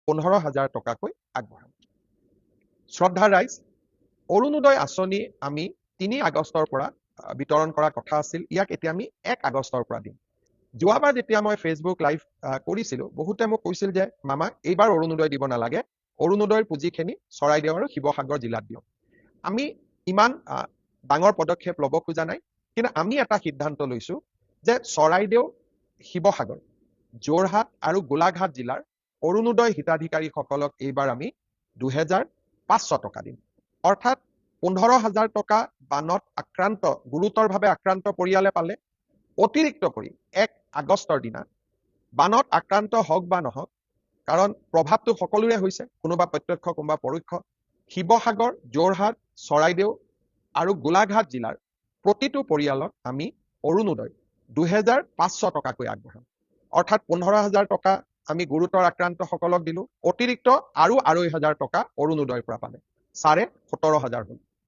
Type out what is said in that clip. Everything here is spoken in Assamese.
15,000 টকাকৈ আগবঢ়াম। শ্ৰদ্ধা ৰাইজ, অৰুণোদয় আঁচনি আমি 3 আগষ্টৰ পৰা বিতৰণ কৰা কথা আছিল। ইয়াক এতিয়া আমি 1 আগষ্টৰ পৰা দিম। যোৱাবাৰ যেতিয়া মই ফেচবুক লাইভ কৰিছিলো, বহুতে মোক কৈছিল যে মামা এইবাৰ অৰুণোদয় দিব নালাগে, অৰুণোদয়ৰ পুঁজিখিনি চৰাইদেউ আৰু শিৱসাগৰ জিলাত দিয়ক। আমি ইমান ডাঙৰ পদক্ষেপ ল'ব খোজা নাই, কিন্তু আমি এটা সিদ্ধান্ত লৈছো যে চৰাইদেউ, শিৱসাগৰ, যোৰহাট আৰু গোলাঘাট জিলাৰ অৰুণোদয় হিতাধিকাৰীসকলক এইবাৰ আমি 2,500 টকা দিম। অৰ্থাৎ 15,000 টকা বানত আক্ৰান্ত, গুৰুতৰভাৱে আক্ৰান্ত পৰিয়ালে পালে। অতিৰিক্ত কৰি 1 আগষ্টৰ দিনা বানত আক্ৰান্ত হওক বা নহওক, কাৰণ প্ৰভাৱটো সকলোৰে হৈছে, কোনোবা প্ৰত্যক্ষ কোনোবা পৰোক্ষ, শিৱসাগৰ, যোৰহাট, চৰাইদেউ আৰু গোলাঘাট জিলাৰ প্ৰতিটো পৰিয়ালক আমি অৰুণোদয় 2,500 টকাকৈ আগবঢ়াম। অৰ্থাৎ 15,000 টকা আমি গুৰুতৰ আক্ৰান্তসকলক দিলো, অতিৰিক্ত আৰু 2,500 টকা অৰুণোদয়ৰ পৰা পালে, 17,500 হ'ল।